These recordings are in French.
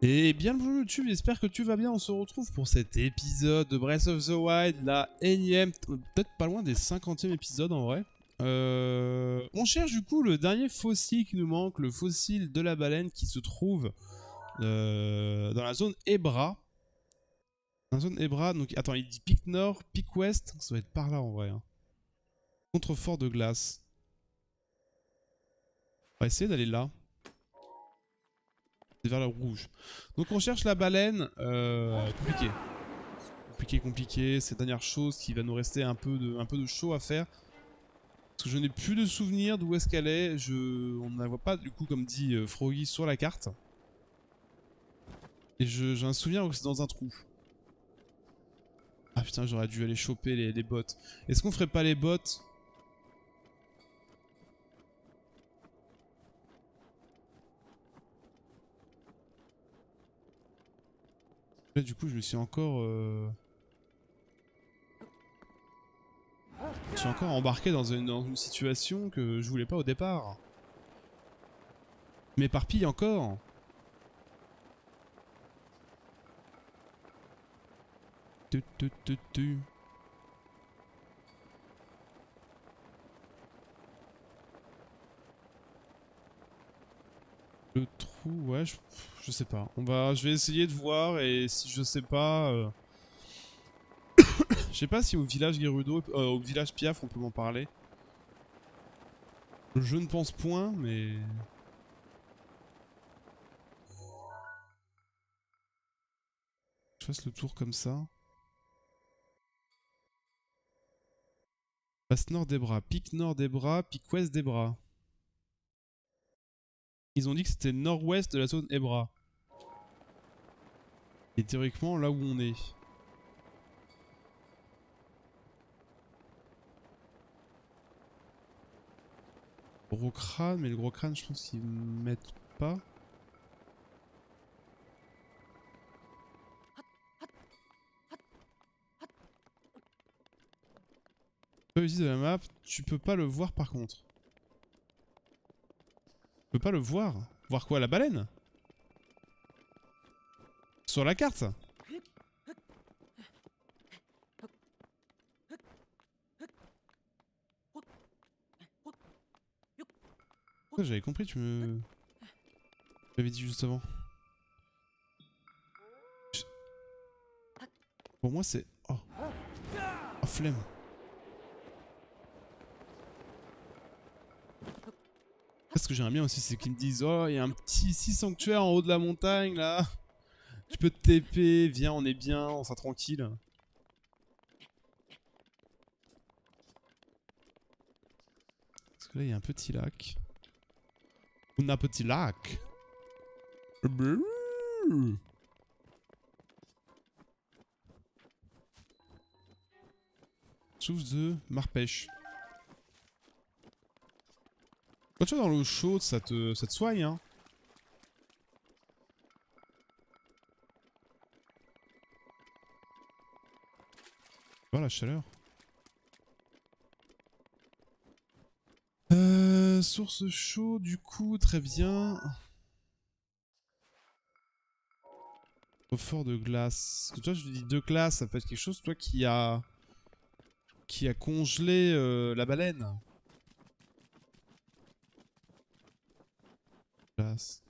Et bien le bonjour YouTube, j'espère que tu vas bien, on se retrouve pour cet épisode de Breath of the Wild, la énième, peut-être pas loin des 50e épisode en vrai. On cherche du coup le dernier fossile qui nous manque, le fossile de la baleine qui se trouve dans la zone Ebra. Dans la zone Ebra, donc attends, il dit pic nord, pic ouest, ça va être par là en vrai. Hein. Contrefort de glace. On va essayer d'aller là. C'est vers le rouge. Donc on cherche la baleine, compliqué, c'est la dernière chose qui va nous rester un peu de show à faire. Parce que je n'ai plus de souvenir d'où est-ce qu'elle est, on ne la voit pas du coup comme dit Froggy sur la carte. Et j'ai un souvenir que c'est dans un trou. Ah putain, j'aurais dû aller choper les bottes. Est-ce qu'on ferait pas les bottes? Là du coup je me suis encore... Je suis encore embarqué dans une situation que je voulais pas au départ. Je m'éparpille encore. Tu. Le trou, ouais, je sais pas. Je vais essayer de voir et si je sais pas... Je sais pas si au village Gerudo, au village Piaf on peut m'en parler. Je ne pense point, mais... Je fasse le tour comme ça. Passe nord des bras, pic nord des bras, pic ouest des bras. Ils ont dit que c'était nord-ouest de la zone Ebra. Et théoriquement là où on est. Gros crâne, mais le gros crâne je pense qu'ils mettent pas. De la map, tu peux pas le voir par contre. Tu peux pas le voir. Voir quoi, la baleine? Sur la carte? J'avais compris, tu me... J'avais dit juste avant. Pour moi c'est... Oh. Oh flemme. Ce que j'aimerais bien aussi c'est qu'ils me disent oh il y a un petit sanctuaire en haut de la montagne là. Tu peux te TP, viens on est bien, on sera tranquille. Parce que là il y a un petit lac. On a un petit lac. Souffle de marpêche. Quand tu vas dans l'eau chaude ça te soigne hein. Voilà la chaleur. Source chaude du coup, très bien. Au fort de glace. Parce que toi je te dis deux glaces, ça peut être quelque chose toi qui a congelé la baleine. Glace.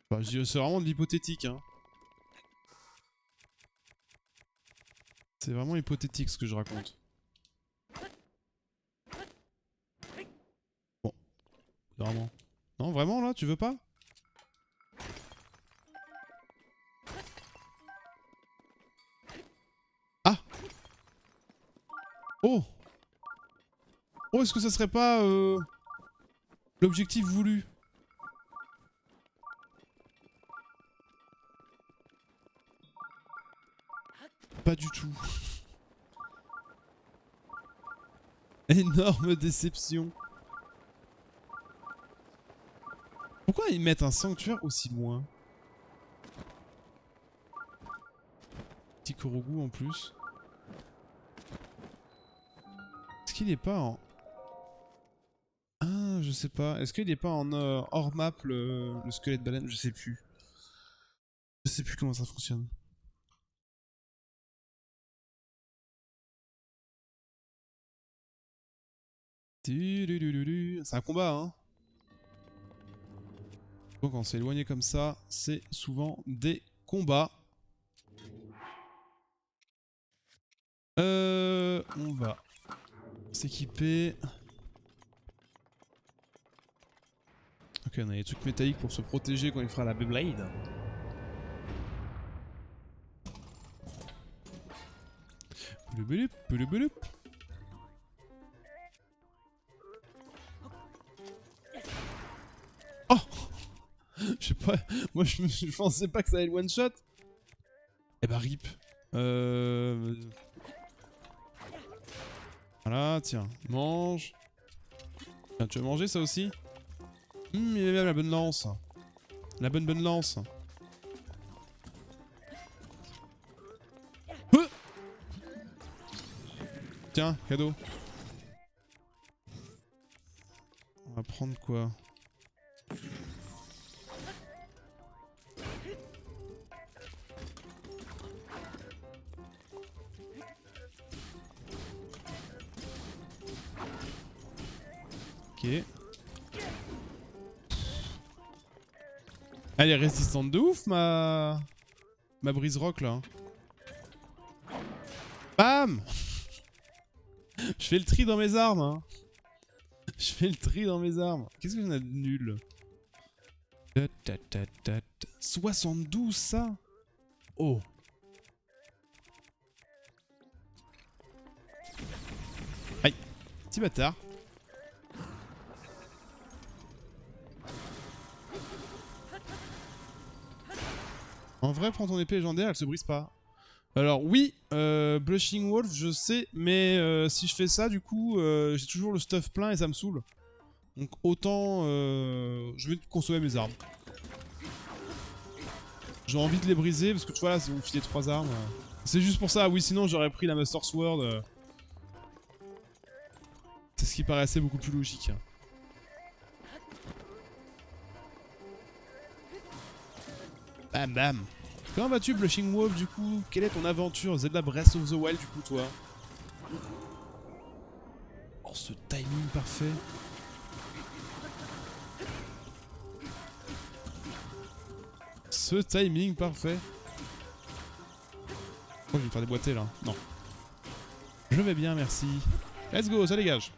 Bah, c'est vraiment de l'hypothétique hein. C'est vraiment hypothétique ce que je raconte. Bon, vraiment. Non, vraiment là, tu veux pas? Ah! Oh! Oh, est-ce que ça serait pas l'objectif voulu? Pas du tout. Énorme déception. Pourquoi ils mettent un sanctuaire aussi loin? Petit Korogu en plus. Est-ce qu'il est pas en... Ah, je sais pas. Est-ce qu'il est pas en hors map le squelette baleine? Je sais plus. Je sais plus comment ça fonctionne. C'est un combat, hein. Donc quand on s'est éloigné comme ça, c'est souvent des combats. On va s'équiper. Ok, on a des trucs métalliques pour se protéger quand il fera la Beyblade. Pouloup, pouloup, pouloup. Oh! Je sais pas, moi je pensais pas que ça allait le one shot. Eh bah rip. Voilà, tiens, mange. Tiens, tu veux manger ça aussi? Il est bien la bonne lance. La bonne lance. Tiens, cadeau. On va prendre quoi? Ok. Elle est résistante de ouf, ma brise rock là. Bam. Je fais le tri dans mes armes. Hein. Je fais le tri dans mes armes. Qu'est-ce que j'en ai de nul? 72 ça? Oh. Aïe. Petit bâtard. En vrai, prends ton épée légendaire, elle se brise pas. Alors oui, Blushing Wolf, je sais, mais si je fais ça, du coup, j'ai toujours le stuff plein et ça me saoule. Donc autant, je vais consommer mes armes. J'ai envie de les briser parce que tu vois là, si vous me filez 3 armes, c'est juste pour ça. Oui, sinon j'aurais pris la Master Sword. C'est ce qui paraissait beaucoup plus logique. Bam bam. Comment vas-tu Blushing Wolf du coup? Quelle est ton aventure Zelda Breath of the Wild du coup toi? Oh ce timing parfait. Ce timing parfait. Oh je vais me faire déboîter là. Non. Je vais bien merci. Let's go, ça dégage.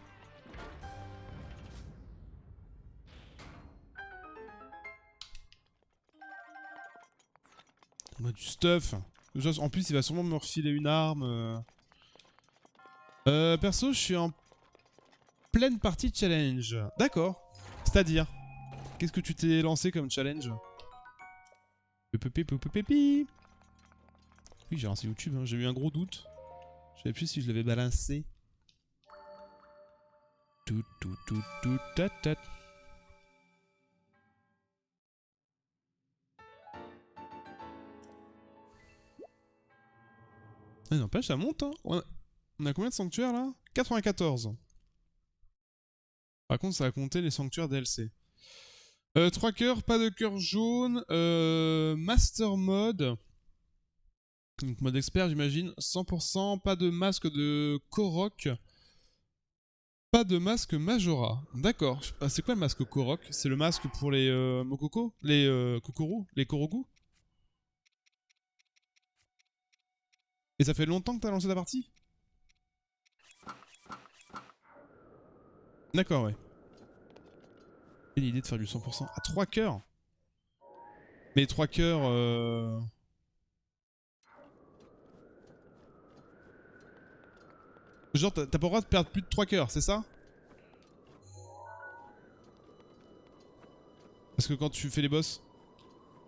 On a du stuff. En plus, il va sûrement me refiler une arme. Perso, je suis en pleine partie challenge. D'accord. C'est-à-dire, qu'est-ce que tu t'es lancé comme challenge? Oui, j'ai lancé YouTube. Hein. J'ai eu un gros doute. Je savais plus si je l'avais balancé. Tout, tat. Ah, n'empêche, ça monte, hein. On a combien de sanctuaires là? 94. Par contre, ça va compter les sanctuaires DLC. 3 cœurs, pas de cœur jaune. Master mode. Donc mode expert, j'imagine. 100%, pas de masque de Korok. Pas de masque Majora. D'accord. Ah, c'est quoi le masque Korok? C'est le masque pour les Mokoko? Les Kokoro? Les Korogu? Et ça fait longtemps que t'as lancé la partie? D'accord, ouais. Quelle l'idée de faire du 100% à 3 cœurs? Mais 3 cœurs... Genre, t'as pas le droit de perdre plus de 3 cœurs, c'est ça? Parce que quand tu fais les boss...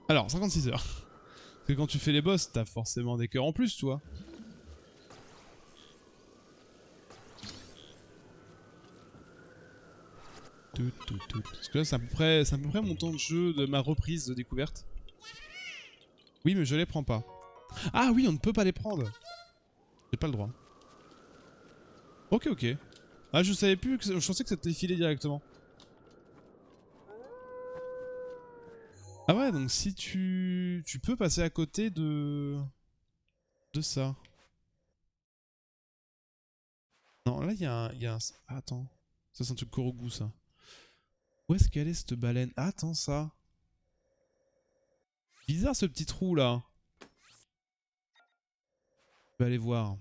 Alors, 56 heures. Parce que quand tu fais les boss, t'as forcément des cœurs en plus, toi. Parce que là, c'est à peu près mon temps de jeu de ma reprise de découverte. Oui, mais je les prends pas. Ah oui, on ne peut pas les prendre. J'ai pas le droit. Ok. Ah, je savais plus, je pensais que ça t'était filé directement. Ah ouais, donc si tu peux passer à côté de ça. Non, là, il y a un... Ah, attends. Ça, c'est un truc Korogu, ça. Où est-ce qu'elle est, cette baleine? Ah, attends, ça. Bizarre, ce petit trou, là. Je vais aller voir.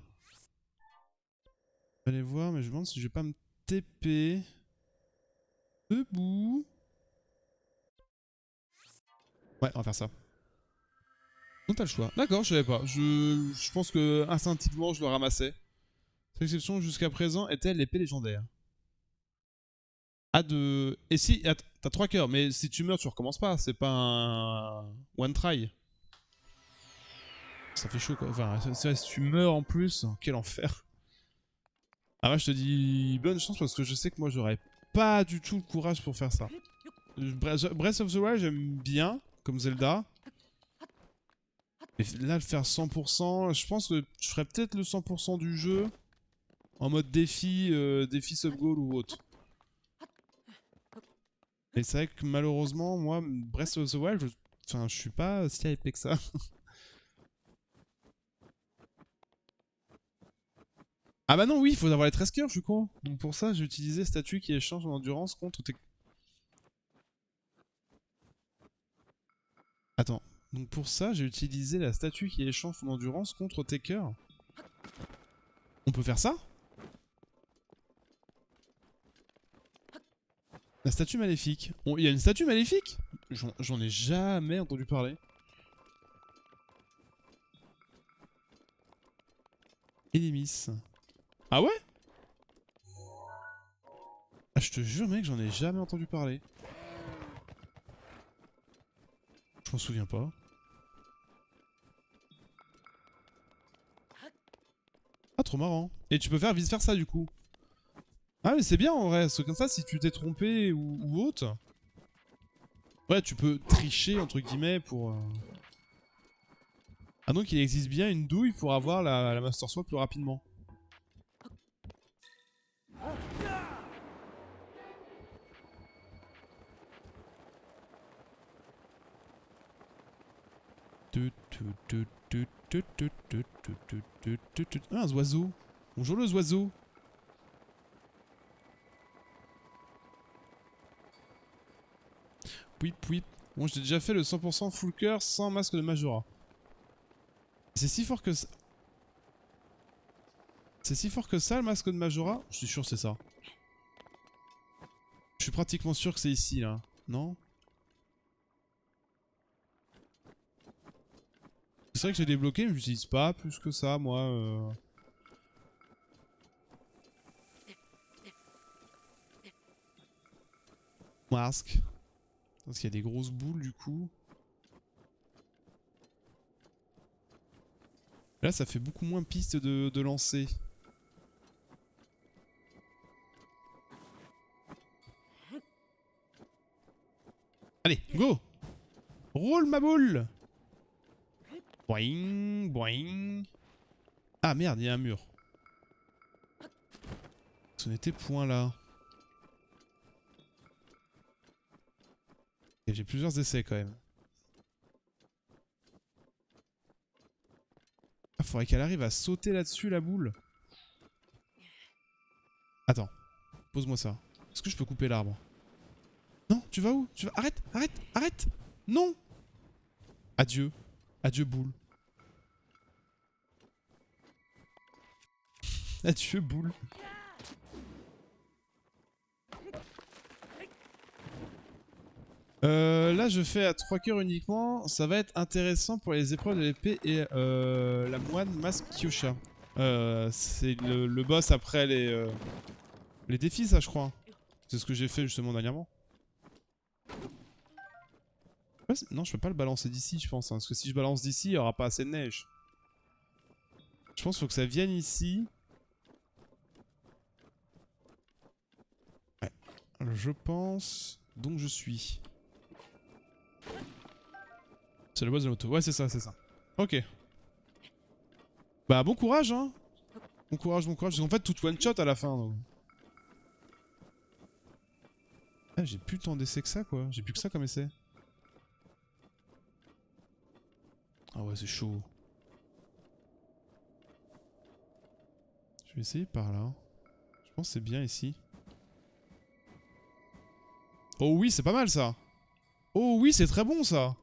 Je vais aller voir, mais je me demande si je vais pas me TP. Debout. Ouais, on va faire ça. Donc t'as le choix. D'accord, je savais pas. Je pense que instinctivement, je le ramassais. Cette exception jusqu'à présent était l'épée légendaire. Ah de... Et si... T'as 3 cœurs, mais si tu meurs, tu recommences pas. C'est pas un... One try. Ça fait chaud, quoi. Enfin, si tu meurs en plus, quel enfer. Ah ouais, je te dis bonne chance parce que je sais que moi, j'aurais pas du tout le courage pour faire ça. Breath of the Wild, j'aime bien, comme Zelda. Mais là, le faire 100%, je pense que je ferais peut-être le 100% du jeu en mode défi, défi sub-goal ou autre. Mais c'est vrai que malheureusement, moi, Breath of the Wild, enfin, je suis pas si hypé que ça. Ah bah non, oui, il faut avoir les 13 cœurs, je suis con. Donc pour ça, j'ai utilisé statut qui échange son endurance contre tes... Attends. Donc pour ça, j'ai utilisé la statue qui échange son endurance contre tes cœurs. On peut faire ça? La statue maléfique. Il y a une statue maléfique? J'en ai jamais entendu parler. Enemies. Ah ouais? Ah, je te jure, mec, j'en ai jamais entendu parler. Je m'en souviens pas. Ah, trop marrant. Et tu peux faire vice versa du coup. Ah, mais c'est bien en vrai. C'est comme ça, si tu t'es trompé ou autre. Ouais, tu peux tricher entre guillemets pour. Ah, donc il existe bien une douille pour avoir la Master Sword plus rapidement. Ah, un oiseau. Bonjour les oiseaux. Pouip pouip. Bon, j'ai déjà fait le 100% full cœur sans masque de Majora. C'est si fort que ça. C'est si fort que ça le masque de Majora? Je suis sûr que c'est ça. Je suis pratiquement sûr que c'est ici là. Non? C'est vrai que j'ai débloqué mais je l'utilise pas plus que ça moi. Masque. Parce qu'il y a des grosses boules du coup. Là ça fait beaucoup moins piste de lancer. Allez, go! Roule ma boule! Boing, boing. Ah merde, il y a un mur. Ce n'était point là. Et j'ai plusieurs essais quand même. Ah, faudrait qu'elle arrive à sauter là-dessus la boule. Attends, pose-moi ça. Est-ce que je peux couper l'arbre? Non, tu vas où? Tu vas... Arrête, arrête, arrête! Non! Adieu. Adieu boule. Adieu boule. Là je fais à 3 cœurs uniquement. Ça va être intéressant pour les épreuves de l'épée et la moine masque Kyosha. C'est le boss après les défis ça je crois. C'est ce que j'ai fait justement dernièrement. Ouais, non je peux pas le balancer d'ici je pense. Hein, parce que si je balance d'ici il y aura pas assez de neige. Je pense qu'il faut que ça vienne ici. Ouais. Je pense... Donc je suis... C'est le boss de l'auto. Ouais, c'est ça, c'est ça. Ok. Bah, bon courage, hein. Bon courage, bon courage. Parce qu'en fait, tout one shot à la fin. Donc. Ah, j'ai plus tant d'essais que ça, quoi. J'ai plus que ça comme essai. Ah ouais, c'est chaud. Je vais essayer par là. Je pense que c'est bien ici. Oh oui, c'est pas mal ça. Oh oui, c'est très bon ça.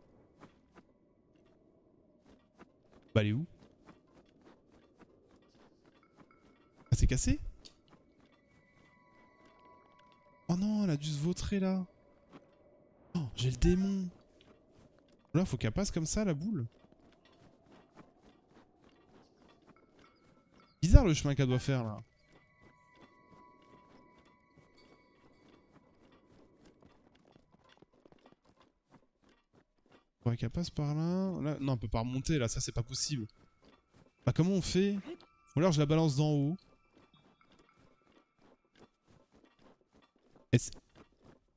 Bah elle est où? Ah, c'est cassé? Oh non, elle a dû se vautrer là. Oh, j'ai le démon. Là, faut qu'elle passe comme ça la boule. Bizarre le chemin qu'elle doit faire là. Faudrait qu'elle passe par là. Là. Non, on peut pas remonter là, ça c'est pas possible. Bah comment on fait? Ou alors je la balance d'en haut.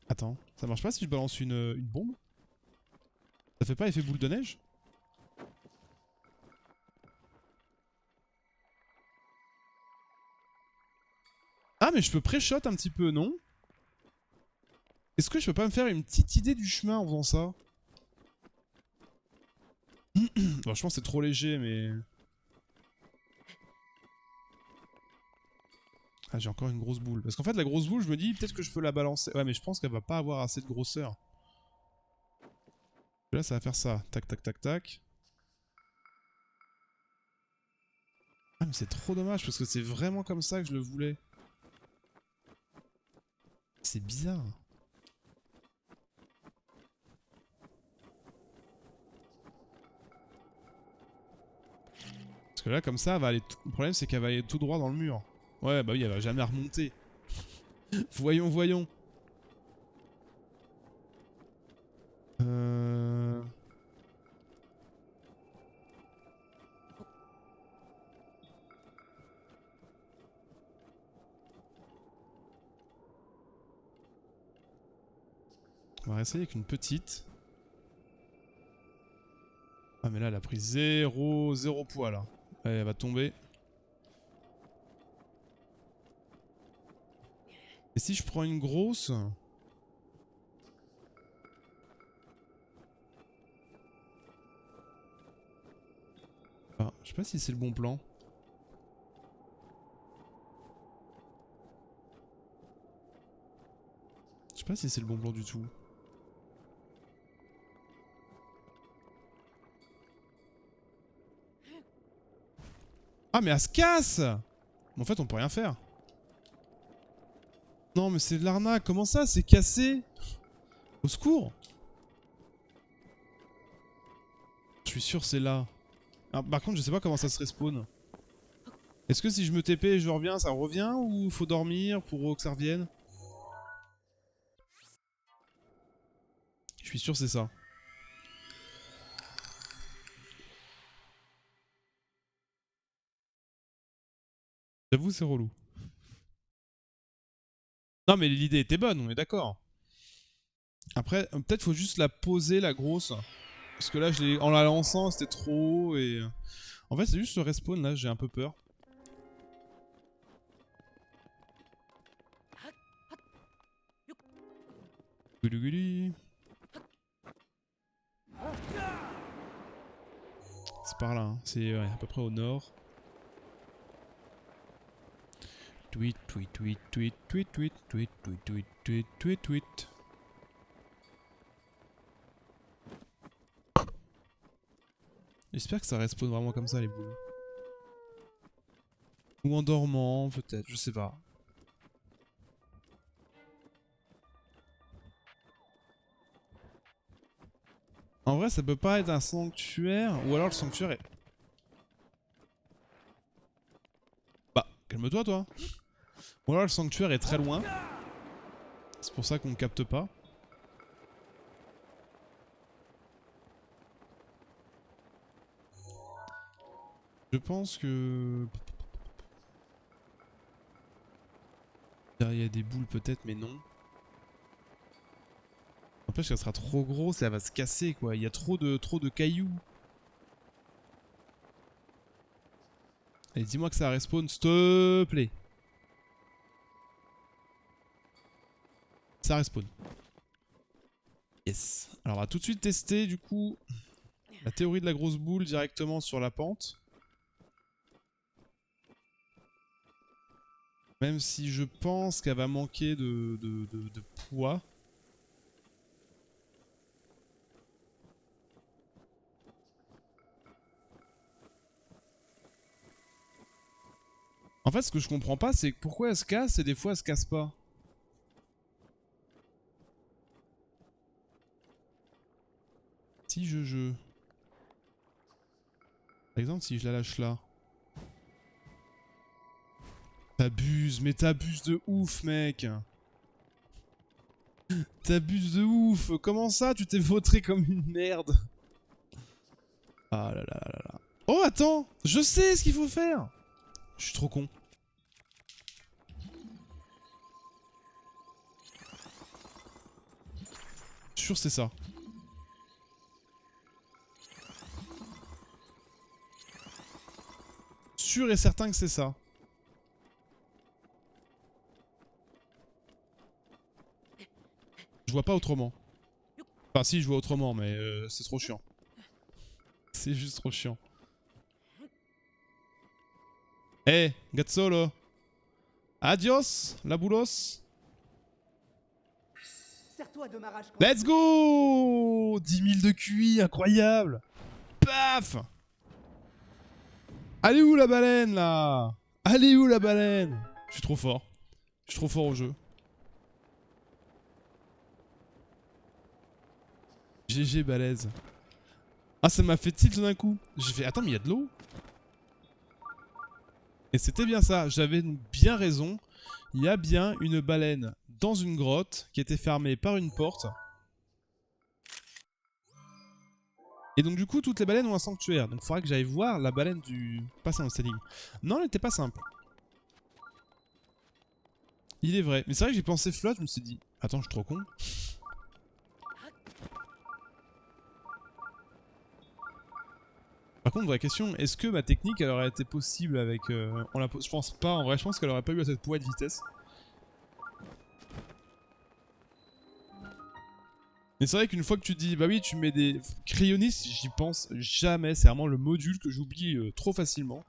Attends, ça marche pas si je balance une bombe? Ça fait pas effet boule de neige? Ah mais je peux pré-shot un petit peu, non? Est-ce que je peux pas me faire une petite idée du chemin en faisant ça? Bon, je pense que c'est trop léger, mais... Ah, j'ai encore une grosse boule. Parce qu'en fait, la grosse boule, je me dis, peut-être que je peux la balancer. Ouais, mais je pense qu'elle va pas avoir assez de grosseur. Là, ça va faire ça. Tac, tac, tac, tac. Ah, mais c'est trop dommage, parce que c'est vraiment comme ça que je le voulais. C'est bizarre. Parce que là, comme ça, elle va aller... Le problème, c'est qu'elle va aller tout droit dans le mur. Ouais, bah oui, elle va jamais remonter. Voyons, voyons. On va essayer avec une petite. Ah mais là elle a pris 0 poids là. Allez, elle va tomber. Et si je prends une grosse... Ah, je sais pas si c'est le bon plan. Je sais pas si c'est le bon plan du tout. Ah mais elle se casse! Mais en fait on peut rien faire. Non mais c'est de l'arnaque, comment ça? C'est cassé? Au secours! Je suis sûr c'est là. Ah, par contre je sais pas comment ça se respawn. Est-ce que si je me TP et je reviens, ça revient ou faut dormir pour que ça revienne? Je suis sûr c'est ça. J'avoue c'est relou. Non mais l'idée était bonne, on est d'accord. Après, peut-être faut juste la poser la grosse. Parce que là, en la lançant, c'était trop haut et... En fait, c'est juste le respawn là, j'ai un peu peur. Goulou goulou. C'est par là, hein. C'est ouais, à peu près au nord. Tweet, tweet, tweet, tweet, tweet, tweet, tweet, tweet, tweet, tweet, tweet, tweet. J'espère que ça respawn vraiment comme ça les boules. Ou en dormant, peut-être, je sais pas. En vrai, ça peut pas être un sanctuaire, ou alors le sanctuaire est... Bah, calme-toi, toi. Ou alors le sanctuaire est très loin. C'est pour ça qu'on ne capte pas. Je pense que... Il y a des boules peut-être, mais non. N'empêche qu'elle sera trop grosse et elle va se casser quoi. Il y a trop de cailloux. Allez, dis-moi que ça respawn, s'il te plaît. Ça respawn. Yes. Alors on va tout de suite tester du coup. La théorie de la grosse boule directement sur la pente. Même si je pense qu'elle va manquer de poids. En fait, ce que je comprends pas, c'est pourquoi elle se casse et des fois elle se casse pas. Si je... Par exemple, si je la lâche là. T'abuses, mais t'abuses de ouf, mec. T'abuses de ouf. Comment ça, tu t'es vautré comme une merde? Ah là là là là. Oh, attends, je sais ce qu'il faut faire. Je suis trop con. Sûr, c'est ça. Sûr et certain que c'est ça. Je vois pas autrement. Enfin si, je vois autrement, mais c'est trop chiant. C'est juste trop chiant. Eh, hey, Gazzolo. Adios, la boulos. Let's go 10 000 de QI, incroyable. Paf. Allez où la baleine, là? Allez où la baleine? Je suis trop fort. Je suis trop fort au jeu. GG balèze. Ah, ça m'a fait tilt d'un coup. J'ai fait, attends, mais il y a de l'eau? Et c'était bien ça, j'avais bien raison. Il y a bien une baleine dans une grotte qui était fermée par une porte. Et donc du coup, toutes les baleines ont un sanctuaire. Donc il faudra que j'aille voir la baleine du... Pas simple, cette énigme. Non, elle n'était pas simple. Il est vrai. Mais c'est vrai que j'ai pensé flotte, je me suis dit... Attends, je suis trop con. Par contre, vraie question, est-ce que ma technique elle aurait été possible avec... Je pense pas, en vrai, je pense qu'elle aurait pas eu cette poids de vitesse. Mais c'est vrai qu'une fois que tu dis, bah oui, tu mets des cryonistes, j'y pense jamais. C'est vraiment le module que j'oublie trop facilement.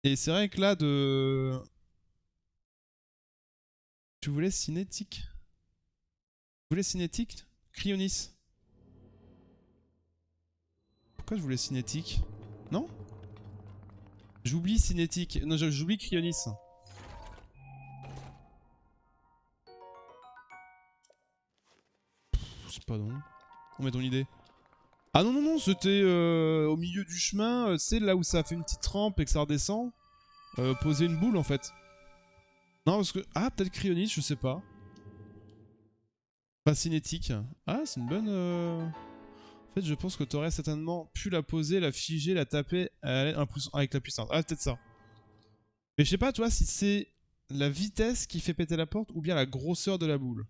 Et c'est vrai que là, de... Tu voulais cinétique? Tu voulais cinétique? Cryonis. Pourquoi je voulais cinétique? Non? J'oublie cinétique. Non, j'oublie cryonis. C'est pas non. On met ton idée. Ah non, non, non, c'était au milieu du chemin, c'est là où ça fait une petite rampe et que ça redescend. Poser une boule en fait. Non, parce que. Ah, peut-être cryonis, je sais pas. Pas cinétique. Ah, c'est une bonne. En fait, je pense que t'aurais certainement pu la poser, la figer, la taper avec la puissance. Ah, peut-être ça. Mais je sais pas, toi, si c'est la vitesse qui fait péter la porte ou bien la grosseur de la boule.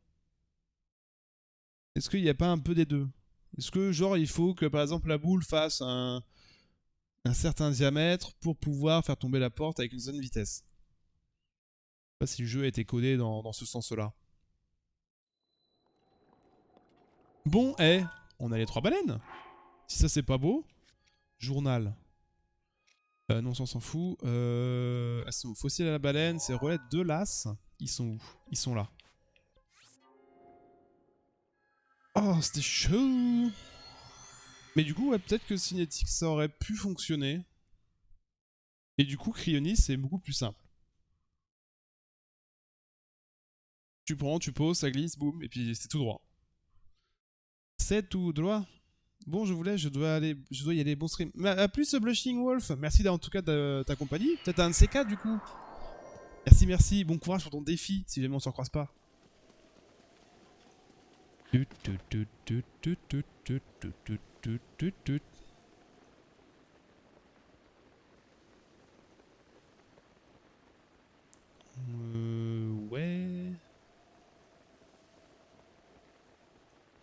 Est-ce qu'il n'y a pas un peu des deux? Est-ce que, genre, il faut que, par exemple, la boule fasse un certain diamètre pour pouvoir faire tomber la porte avec une certaine vitesse? Je sais pas si le jeu a été codé dans ce sens-là. Bon, on a les 3 baleines. Si ça, c'est pas beau. Journal. Non, on s'en fout. Elles sont où? Fossile à la baleine, c'est relais de l'as. Ils sont où? Ils sont là. Oh, c'était chaud. Mais du coup, ouais, peut-être que Cinétique, ça aurait pu fonctionner. Et du coup, Cryonis, c'est beaucoup plus simple. Tu prends, tu poses, ça glisse, boum, et puis c'est tout droit. C'est tout droit. Bon, je vous laisse, je dois y aller. Bon stream. A plus, Blushing Wolf. Merci en tout cas de ta compagnie. Peut-être un de ces quatre, du coup. Merci, merci. Bon courage pour ton défi, si jamais on s'en croise pas. Ouais.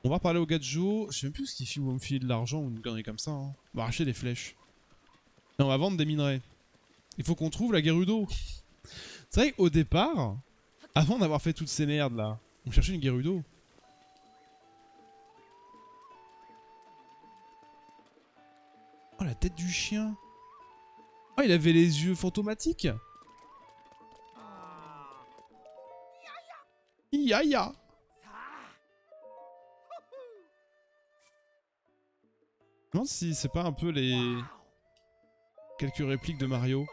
On va parler au gars de Joe. Je sais même plus ce qu'il fait, ou on me filer de l'argent ou une connerie comme ça. Hein. On va racheter des flèches. Et on va vendre des minerais. Il faut qu'on trouve la Gerudo. C'est vrai qu'au départ, avant d'avoir fait toutes ces merdes là, on cherchait une Gerudo. Oh, la tête du chien. Oh, il avait les yeux fantomatiques. Yaya. Je me demande si c'est pas un peu les... quelques répliques de Mario.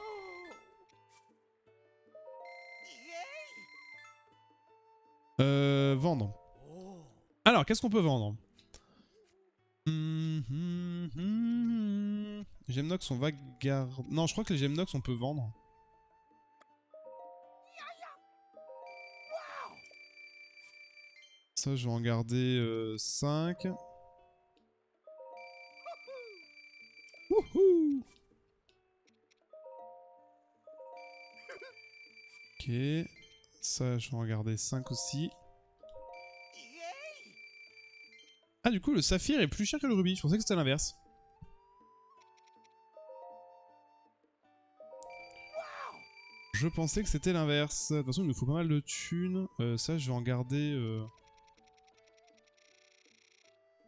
Vendre. Alors, qu'est-ce qu'on peut vendre? Gemnox, on va garder... Non, je crois que les Gemnox, on peut vendre. Ça, je vais en garder 5. Wouhou! Ok. Ça, je vais en garder 5 aussi. Ah, du coup, le saphir est plus cher que le rubis. Je pensais que c'était l'inverse. Je pensais que c'était l'inverse. De toute façon, il nous faut pas mal de thunes. Ça, je vais en garder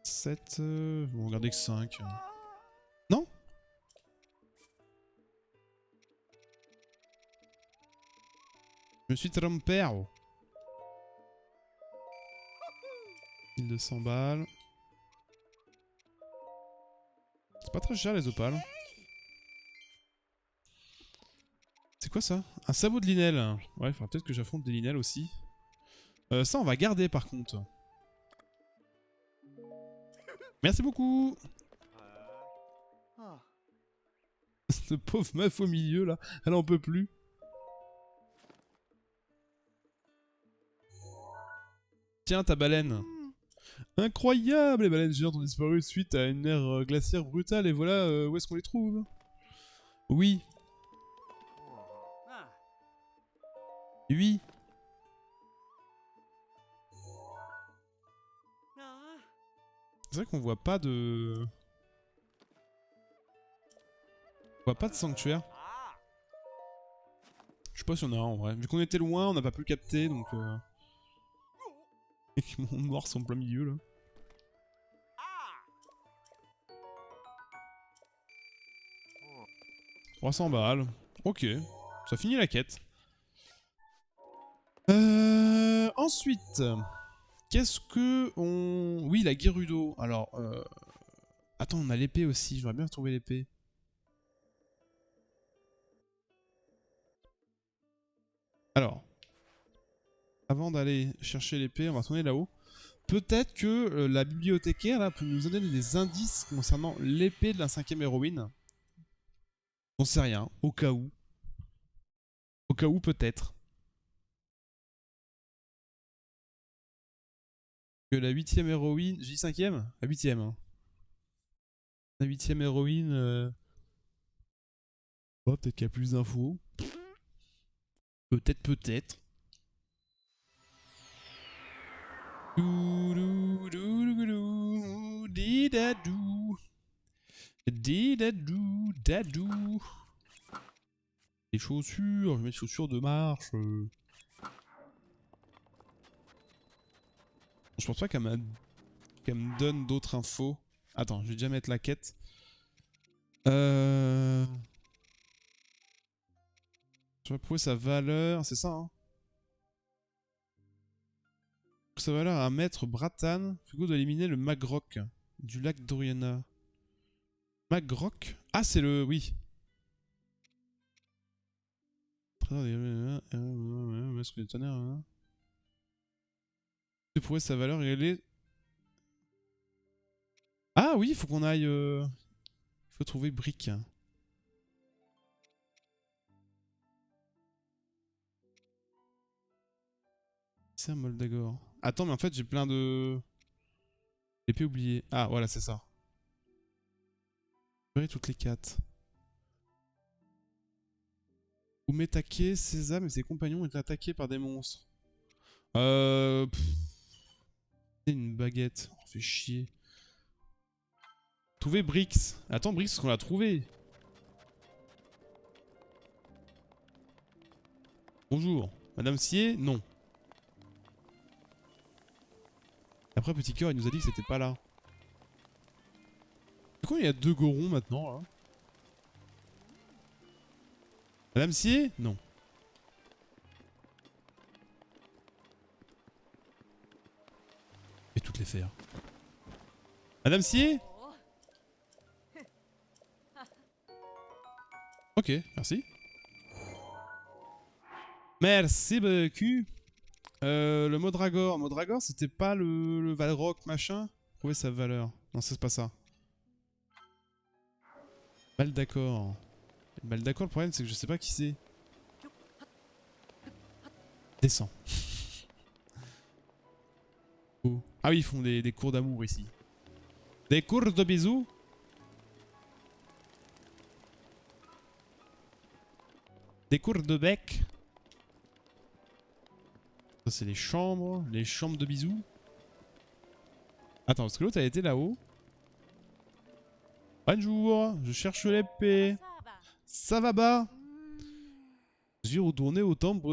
7. Je vais en garder que 5. Non? Je me suis trompé. 1200 balles. C'est pas très cher les opales. C'est quoi ça? Un sabot de Linel. Ouais, il faudra peut-être que j'affronte des Linel aussi. Ça, on va garder par contre. Merci beaucoup. Cette pauvre meuf au milieu là, elle en peut plus. Tiens ta baleine. Incroyable, les baleines géantes ont disparu suite à une ère glaciaire brutale et voilà où est-ce qu'on les trouve. Oui. Oui. C'est vrai qu'on voit pas de... On voit pas de sanctuaire. Je sais pas si on a un en vrai. Vu qu'on était loin, on n'a pas pu le capter donc... Et que mon noir sont en plein milieu là. « 300 balles. Ok. Ça finit la quête. Ensuite... Qu'est-ce que on... Oui, la Gerudo. Alors, attends, on a l'épée aussi. J'aurais bien retrouvé l'épée. Alors, avant d'aller chercher l'épée, on va tourner là-haut. Peut-être que la bibliothécaire là peut nous donner des indices concernant l'épée de la 5ème héroïne. On sait rien, au cas où. Au cas où peut-être. Que la 8ème héroïne... J'ai dit 5ème? La 8ème. Hein. La 8ème héroïne... Oh, peut-être qu'il y a plus d'infos. Peut-être, peut-être. Didadou. Didadou, dadou. Les chaussures, je vais mettre chaussures de marche. Je pense pas qu'elle me donne d'autres infos. Attends, je vais déjà mettre la quête. Je vais prouver sa valeur, c'est ça hein. Sa valeur à maître Bratan, Fugo doit éliminer le Magroc du lac d'Oriana. Magroc? Ah c'est le... oui. Est-ce que les tonnerres... De prouver sa valeur, elle est... Ah oui, il faut qu'on aille... Il faut trouver Brick. C'est un Moldagor. Attends, mais en fait, j'ai plein de... Épée oubliée. Ah, voilà, c'est ça. J'ai toutes les 4. Umetake, Sésame et ses compagnons ont été attaqués par des monstres. C'est une baguette. Oh, fait chier. Trouver Brix. Attends, Brix, qu'on l'a trouvé. Bonjour. Madame Sier, non. Après, Petit Cœur, il nous a dit que c'était pas là. Du con, il y a 2 gorons maintenant là. Madame Sier? Non. Et toutes les faire. Madame Sier? Ok, merci. Merci beaucoup. Le Modragor. Modragor, c'était pas le Valrock machin? Trouver sa valeur. Non, c'est pas ça. Baldacor. Baldacor, le problème, c'est que je sais pas qui c'est. Descends. Oh. Ah oui, ils font des cours d'amour ici. Des cours de bisous? Des cours de bec? Ça, c'est les chambres de bisous. Attends, parce que l'autre a été là-haut. Bonjour, je cherche l'épée. Ça va bas? Je suis retourné au temple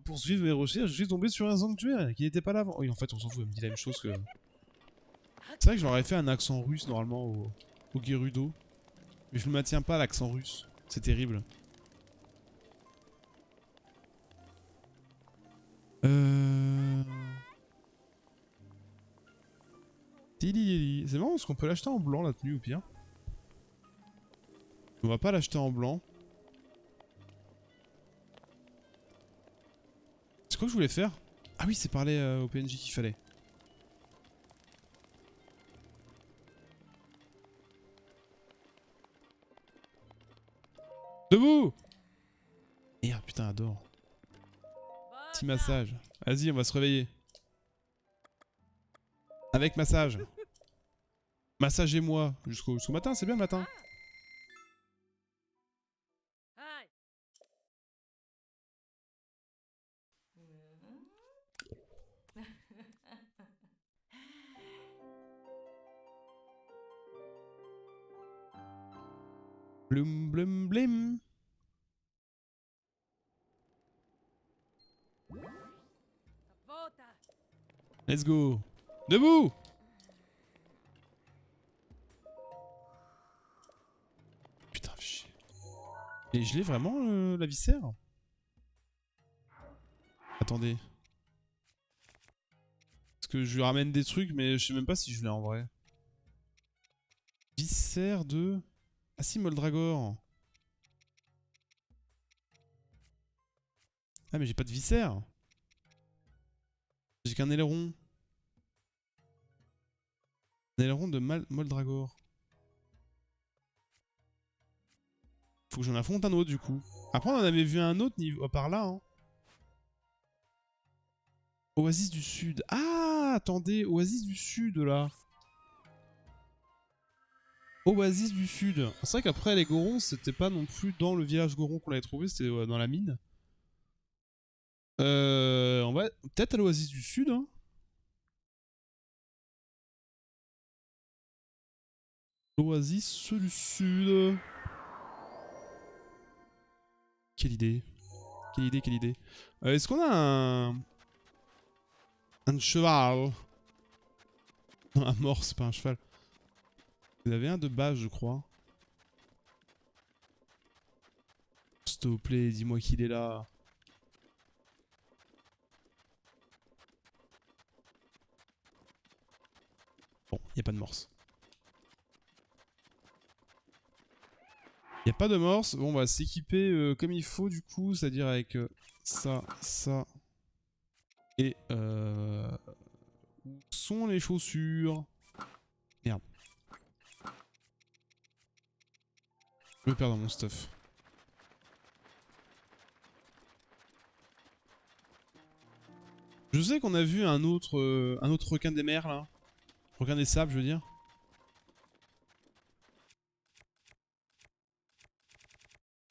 poursuivre mes recherches. Je suis tombé sur un sanctuaire qui n'était pas là avant. Oui, en fait, on s'en fout, elle me dit la même chose que. C'est vrai que j'aurais fait un accent russe normalement au Gerudo. Mais je ne maintiens pas l'accent russe. C'est terrible. C'est marrant parce qu'on peut l'acheter en blanc la tenue au pire. On va pas l'acheter en blanc. C'est quoi que je voulais faire? Ah oui, c'est parler au PNJ qu'il fallait. Debout! Merde, putain, adore. Petit massage. Vas-y, on va se réveiller. Avec massage. Massagez-moi jusqu'au matin, c'est bien le matin. Blum blum blim. Let's go. Debout! Putain, chier. Et je l'ai vraiment la viscère? Attendez. Parce que je lui ramène des trucs, mais je sais même pas si je l'ai en vrai. Viscère de... Ah si, Moldragor. Ah mais j'ai pas de viscère. J'ai qu'un aileron. Un aileron de Moldragor. Faut que j'en affronte un autre du coup. Après on en avait vu un autre niveau par là. Hein. Oasis du Sud. Ah attendez, Oasis du Sud là. Oasis du Sud. C'est vrai qu'après les Gorons, c'était pas non plus dans le village Goron qu'on l'avait trouvé, c'était dans la mine. On va peut-être à l'Oasis du Sud. Hein. L'Oasis du Sud. Quelle idée. Quelle idée, quelle idée. Est-ce qu'on a un cheval? Non, un mort, c'est pas un cheval. Vous avez un de base, je crois. S'il te plaît, dis-moi qu'il est là. Bon, y a pas de morse. Y a pas de morse. Bon, on va s'équiper comme il faut du coup, c'est-à-dire avec ça, ça. Et où sont les chaussures? Merde. Je me perds dans mon stuff. Je sais qu'on a vu un autre requin des mers là. Requin des sables, je veux dire.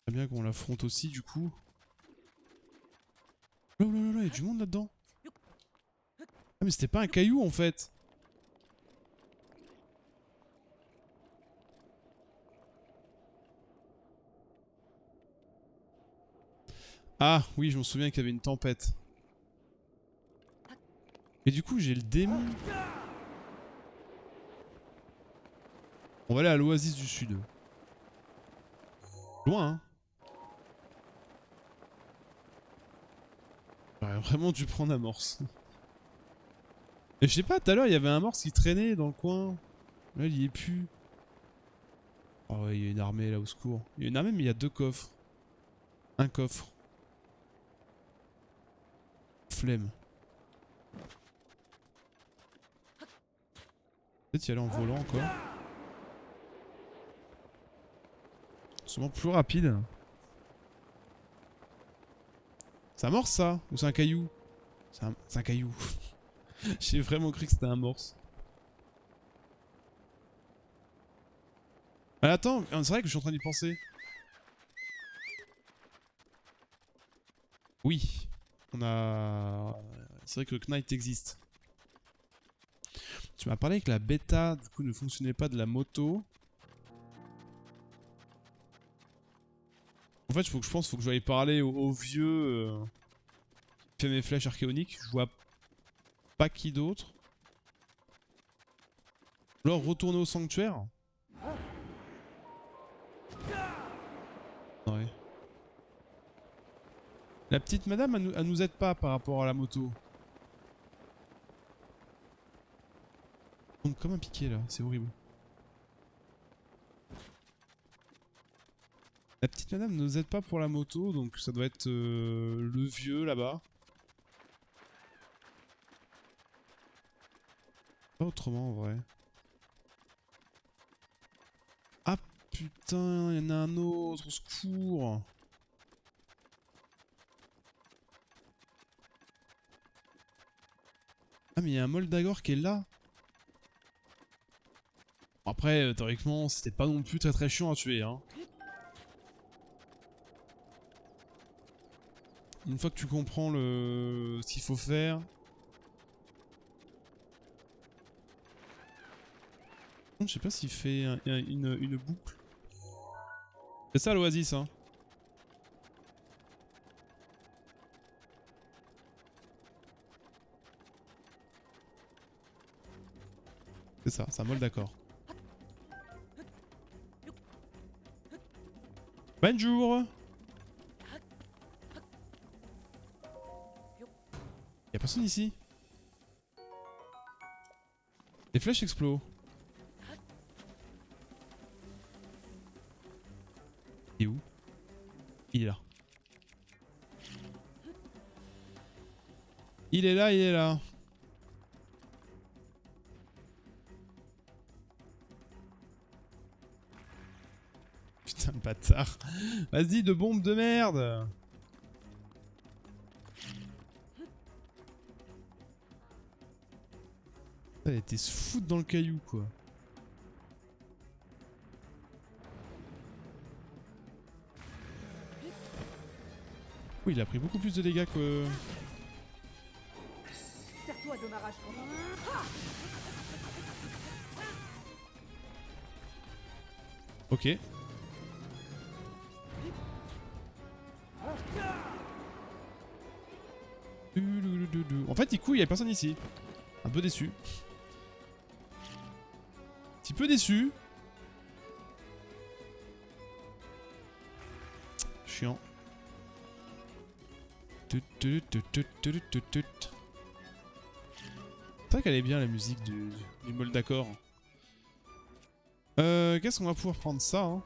Très bien qu'on l'affronte aussi du coup. Oh là là là, il y a du monde là-dedans. Ah mais c'était pas un caillou en fait. Ah oui, je me souviens qu'il y avait une tempête. Et du coup j'ai le démon. On va aller à l'oasis du sud. Loin, hein. J'aurais vraiment dû prendre amorce. Et je sais pas, tout à l'heure il y avait un amorce qui traînait dans le coin. Là il y est plus. Oh ouais, il y a une armée là au secours. Il y a une armée mais il y a 2 coffres. Un coffre. Flemme. Peut-être y aller en volant encore. Sûrement plus rapide. C'est un morse ça? Ou c'est un caillou? C'est un caillou. J'ai vraiment cru que c'était un morse. Ah, attends, c'est vrai que je suis en train d'y penser. Oui. On a... C'est vrai que le Knight existe. Tu m'as parlé que la bêta du coup ne fonctionnait pas de la moto. En fait, faut que je aille parler au vieux qui fait mes flèches archéoniques. Je vois pas qui d'autre. Alors retourner au sanctuaire. Ouais. La petite madame, elle nous aide pas par rapport à la moto. Donc comme un piqué là, c'est horrible. La petite madame ne nous aide pas pour la moto, donc ça doit être le vieux là-bas. Pas autrement en vrai. Ah putain, il y en a un autre, au secours. Ah mais il y a un Moldagor qui est là. Après, théoriquement, c'était pas non plus très chiant à tuer, hein. Une fois que tu comprends ce qu'il faut faire. Je sais pas s'il fait une boucle. C'est ça l'oasis, hein. C'est ça, c'est un mol d'accord. Bonjour. Y'a personne ici. Les flèches explosent. Il est où? Il est là. Il est là, il est là. Putain le bâtard. Vas-y, de bombe de merde. Elle était se foutre dans le caillou quoi. Oui, il a pris beaucoup plus de dégâts que... Serre-toi de ma rage. Ok. En fait, il couille, il y a personne ici. Un peu déçu. Un petit peu déçu. Chiant. C'est vrai qu'elle est bien la musique du mol d'accord. Qu'est-ce qu'on va pouvoir prendre ça hein.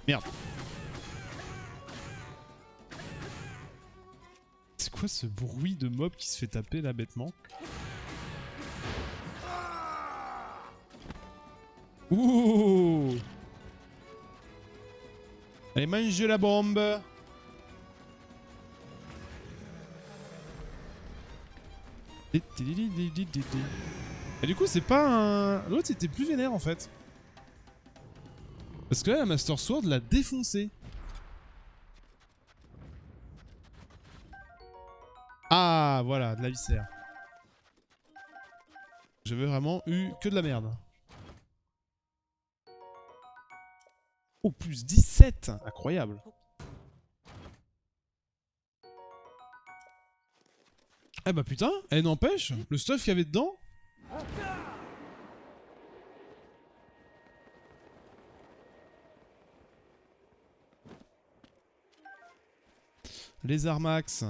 Merde. C'est quoi ce bruit de mob qui se fait taper là bêtement? Ouh! Allez, mangez la bombe! Et du coup, c'est pas un... L'autre était plus vénère en fait. Parce que là, la Master Sword l'a défoncé. Ah, voilà, de la viscère. J'avais vraiment eu que de la merde. Oh, plus 17. Incroyable. Eh bah putain, elle n'empêche, le stuff qu'il y avait dedans. Les Armax.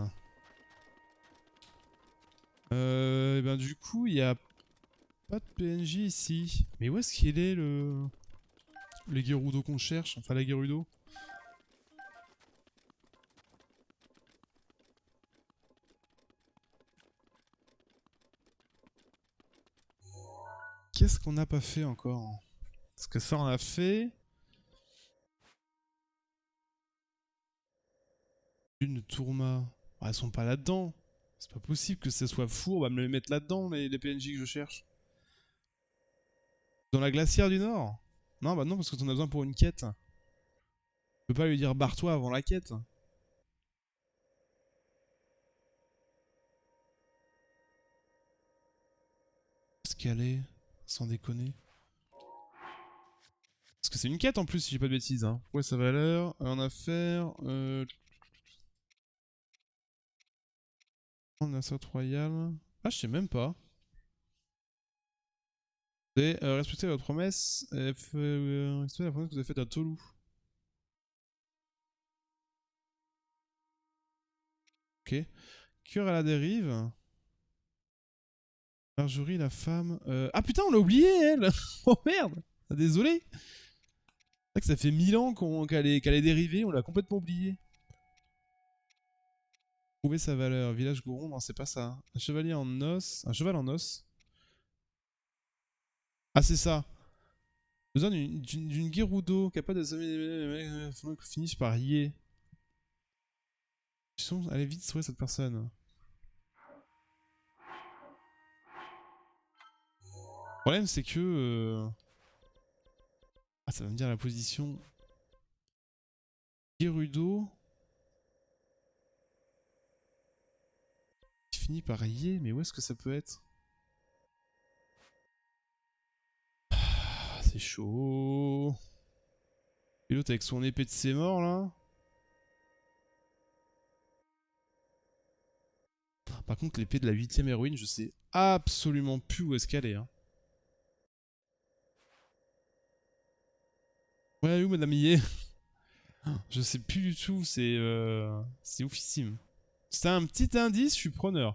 Et ben du coup, il y a pas de PNJ ici. Mais où est-ce qu'il est le... Les Gerudo qu'on cherche? Enfin, la Gerudo. Qu'est-ce qu'on n'a pas fait encore? Parce que ça, on a fait... Une Tourma. Ah, elles sont pas là-dedans. C'est pas possible que ce soit fou, on va me les mettre là-dedans, les PNJ que je cherche. Dans la glacière du Nord? Non, bah non, parce que t'en as besoin pour une quête. Je peux pas lui dire barre-toi avant la quête. Est-ce qu'elle est? Sans déconner. Parce que c'est une quête en plus, si j'ai pas de bêtises. Hein. Ouais, sa valeur, en affaires... On a Assaut Royal. Ah, je sais même pas. C'est respecter votre promesse. Respecter la promesse que vous avez faite à Tolu. Ok. Cure à la dérive. Marjorie, la femme. Ah putain, on l'a oublié, elle. Oh merde. Ah, désolé. C'est vrai que ça fait 1000 ans qu'elle est dérivée, on l'a complètement oublié. Trouver sa valeur. Village Goron, non, c'est pas ça. Un chevalier en os. Un cheval en os. Ah, c'est ça. Besoin d'une Gerudo capable de finisse par Yé. Allez vite trouver cette personne. Le problème c'est que... Ah, ça va me dire la position. Gerudo. Qui finit par Yé, mais où est-ce que ça peut être? Ah, c'est chaud. Et l'autre avec son épée de ses morts là. Par contre, l'épée de la 8ème héroïne, je sais absolument plus où est-ce qu'elle est. Hein. Ouais, où Madame Yé? Je sais plus du tout, c'est oufissime. C'est un petit indice, je suis preneur.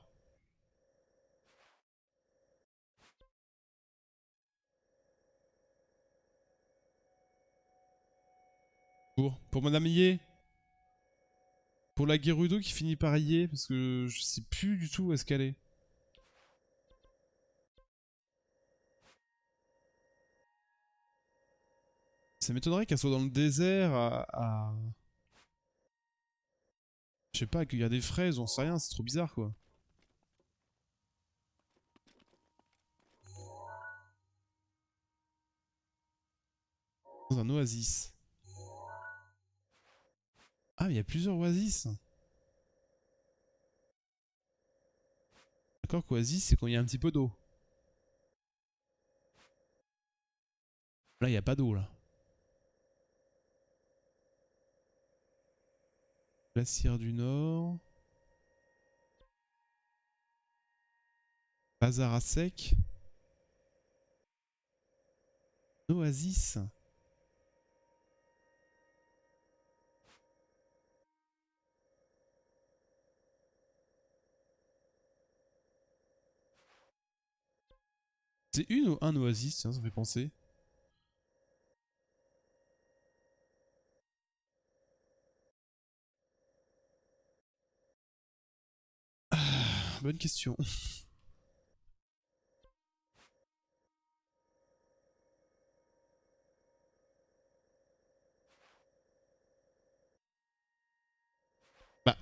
Pour Madame Yé. Pour la Gerudo qui finit par Yé, parce que je sais plus du tout où est-ce qu'elle est. Ça m'étonnerait qu'elle soit dans le désert à... Je sais pas, à cueillir des fraises, on sait rien, c'est trop bizarre quoi. Dans un oasis. Ah, mais il y a plusieurs oasis. D'accord qu'oasis, c'est quand il y a un petit peu d'eau. Là, il n'y a pas d'eau là. Glacière du Nord. Bazar à sec. Oasis. C'est une ou un oasis, tiens, ça me fait penser. Ah, bonne question. Bah,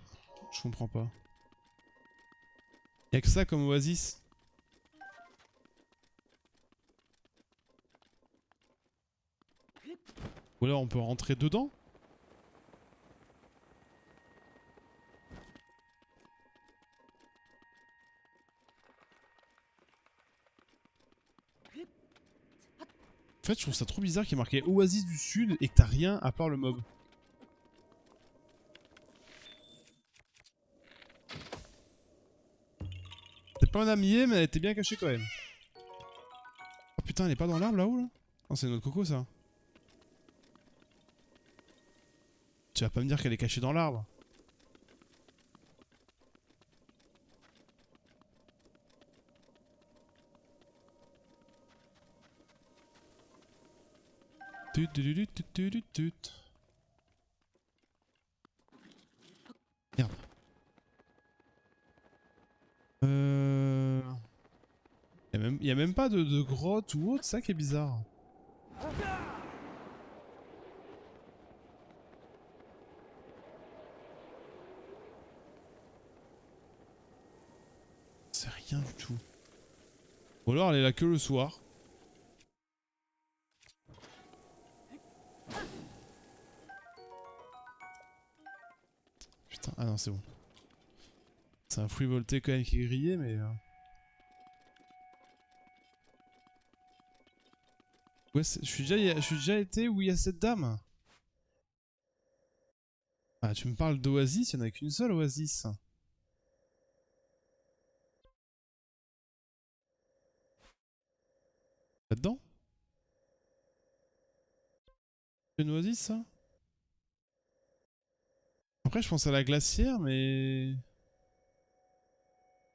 je comprends pas. Y'a que ça comme oasis. Ou alors on peut rentrer dedans. En fait, je trouve ça trop bizarre qu'il y ait marqué Oasis du Sud et que t'as rien à part le mob. C'est pas un amier, mais elle était bien cachée quand même. Oh putain, elle est pas dans l'arbre là-haut là? Non, c'est notre coco ça. Tu vas pas me dire qu'elle est cachée dans l'arbre. Tut, tut, tut, tut, tut, tut, tut. Merde. Y a même pas de grotte ou autre, ça qui est bizarre. C'est rien du tout. Ou alors elle est là que le soir. Putain, ah non c'est bon. C'est un fruit volté quand même qui est grillé mais... Ouais, je suis déjà été où il y a cette dame. Ah tu me parles d'oasis, il n'y en a qu'une seule oasis. Là-dedans? C'est une oasis ça? Après je pense à la glacière mais...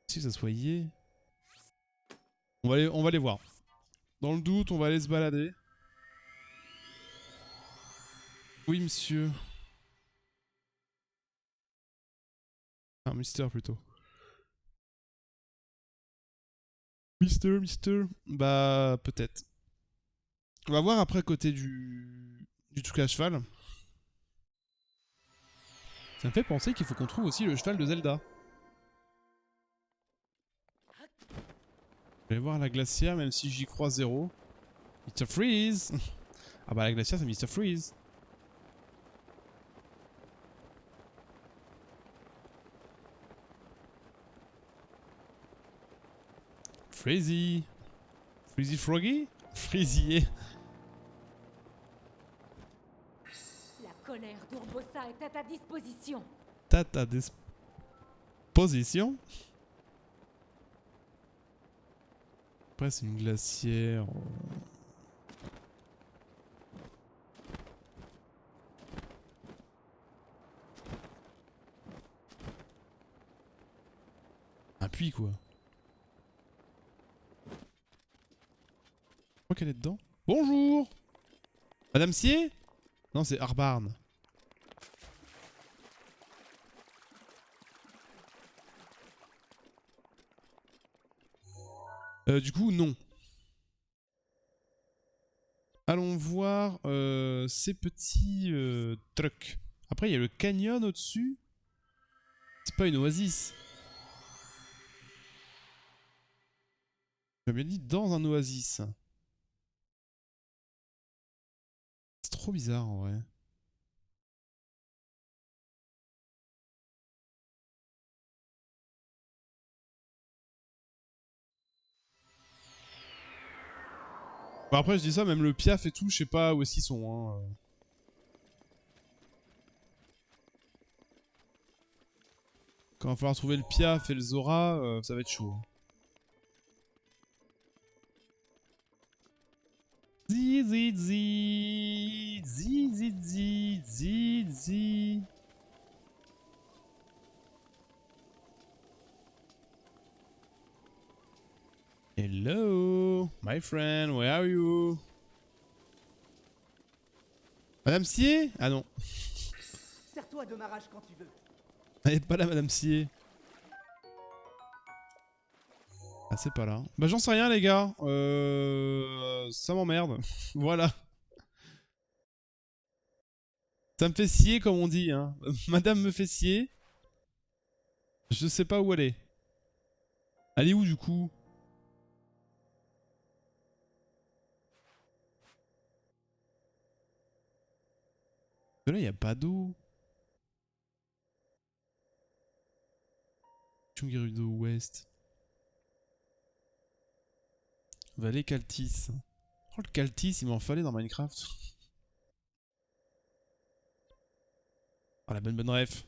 Si ça soit yé. On va aller voir. Dans le doute, on va aller se balader. Oui, monsieur. Ah, Mister plutôt. Mister. Bah, peut-être. On va voir après côté du truc à cheval. Ça me fait penser qu'il faut qu'on trouve aussi le cheval de Zelda. Je vais voir la glacière, même si j'y crois zéro. Mr. Freeze. Ah bah la glacière c'est Mr. Freeze. Freezy. Freezy Froggy. Freezy. La colère d'Urbosa est à ta disposition. Tata disposition. Après c'est une glacière. Un puits quoi. Je crois qu'elle est dedans. Bonjour. Madame Sier. Non c'est Arbarn. Du coup non. Allons voir ces petits trucs. Après il y a le canyon au-dessus. C'est pas une oasis. J'ai bien dit dans un oasis. C'est trop bizarre en vrai. Bon, après je dis ça, même le Piaf et tout, je sais pas où est-ce qu'ils sont. Hein. Quand il va falloir trouver le Piaf et le Zora, ça va être chaud. Zi zi zi zi zi zi zi zi. Hello, my friend, where are you? Madame Sier? Ah non. Sers-toi de ma rage quand tu veux. Elle est pas là, Madame Sier. Ah, c'est pas là. Bah, j'en sais rien, les gars. Ça m'emmerde. Voilà. Ça me fait scier, comme on dit. Hein. Madame me fait scier. Je sais pas où elle est. Elle est où, du coup? Là, y a pas d'eau. Chungirudo Ouest. Vallée Caltis. Oh, le Caltis, il m'en fallait dans Minecraft. Oh, la bonne ref.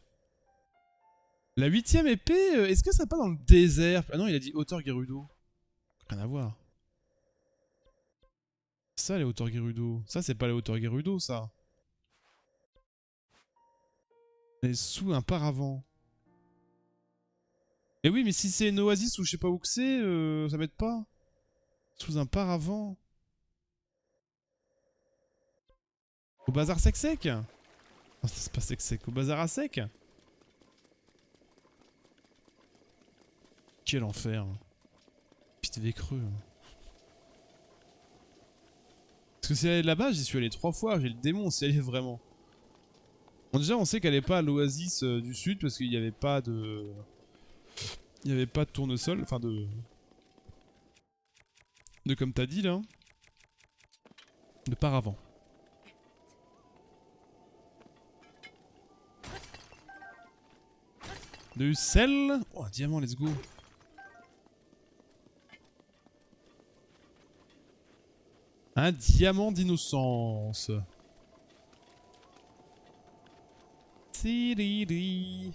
La 8ème épée, est-ce que ça pas dans le désert? Ah non, il a dit hauteur Gerudo. Rien à voir. Ça, les hauteurs Gerudo. Ça, c'est pas les hauteurs Gerudo, ça. Elle est sous un paravent. Et oui, mais si c'est une oasis ou je sais pas où que c'est, ça m'aide pas. Sous un paravent. Au bazar sec-sec? Non, c'est pas sec-sec. Au bazar à sec? Quel enfer. Pite creux. Parce que si elle est là-bas, j'y suis allé 3 fois. J'ai le démon si elle est vraiment. Bon, déjà, on sait qu'elle est pas à l'oasis du sud parce qu'il n'y avait pas de... Il n'y avait pas de tournesol. Enfin, de comme t'as dit, là. De paravent. De sel. Oh, un diamant, let's go. Un diamant d'innocence. Tiriri.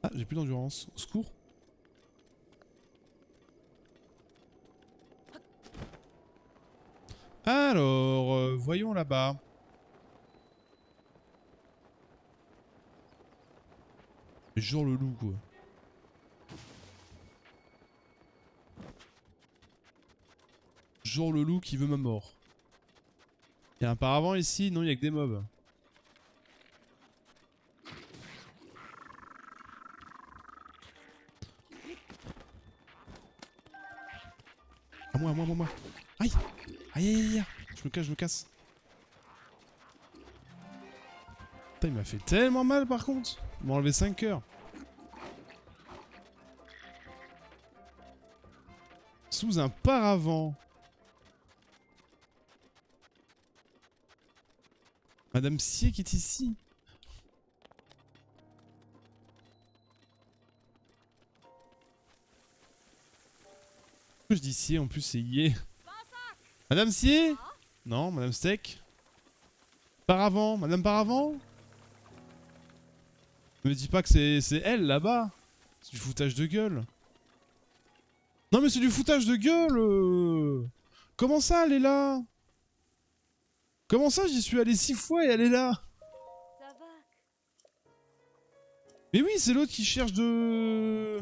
Ah, j'ai plus d'endurance. Au secours. Alors, voyons là-bas. Genre le loup, quoi. Genre le loup qui veut ma mort. Il y a un paravent ici? Non, il y a que des mobs. À moi, à moi, à moi, à moi. Aïe! Aïe, aïe, aïe, aïe. Je me casse. Putain, il m'a fait tellement mal par contre. Il m'a enlevé 5 cœurs. Sous un paravent. Madame Sier qui est ici. Pourquoi je dis Sier en plus c'est Yé. Madame Sier? Non, Madame Steak. Paravent, Madame Paravent? Ne me dis pas que c'est elle là-bas. C'est du foutage de gueule. Non mais c'est du foutage de gueule. Comment ça elle est là? Comment ça j'y suis allé 6 fois et elle est là? Ça va. Mais oui c'est l'autre qui cherche de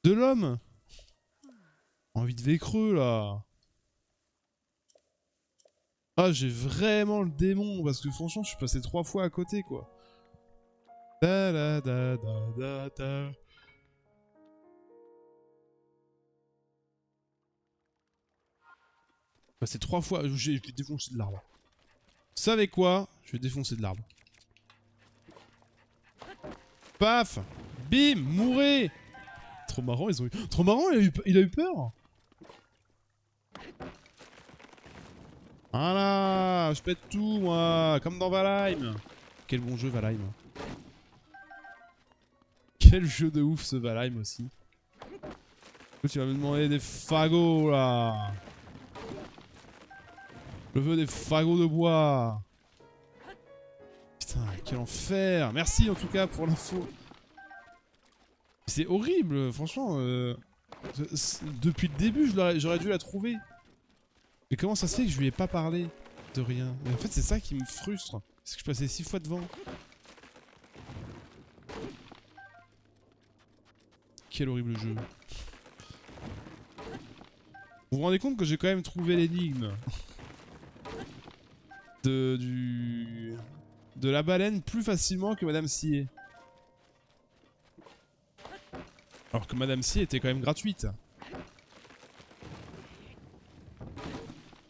l'homme. Envie de creux là. Ah j'ai vraiment le démon parce que franchement je suis passé 3 fois à côté quoi. Da da da da da da. Passé 3 fois, je vais défoncer de l'arbre. Vous savez quoi? Je vais défoncer de l'arbre. Paf! Bim! Mourez! Trop marrant, ils ont eu... Trop marrant, il a eu peur! Voilà! Je pète tout, moi! Comme dans Valheim! Quel bon jeu, Valheim. Quel jeu de ouf, ce Valheim, aussi. Tu vas me demander des fagots, là! Je veux des fagots de bois! Putain, quel enfer! Merci, en tout cas, pour l'info. C'est horrible, franchement. Depuis le début, j'aurais dû la trouver. Mais comment ça se fait que je lui ai pas parlé de rien? Mais en fait, c'est ça qui me frustre. C'est que je passais 6 fois devant. Quel horrible jeu. Vous vous rendez compte que j'ai quand même trouvé l'énigme de la baleine plus facilement que Madame Sier. Alors que Madame Sier était quand même gratuite.